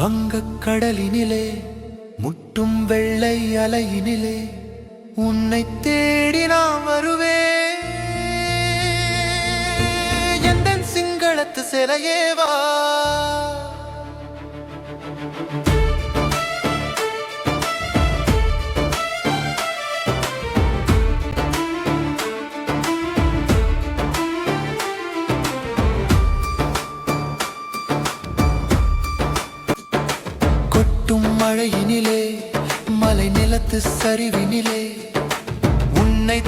வங்கக் கடலினிலே முட்டும் வெள்ளை அலையினிலே உன்னை தேடி நான் வருவேன். எந்தன் சிங்களத்து சிலையேவா. மழையினிலே மலை நிலத்து சரிவினிலே உன்னை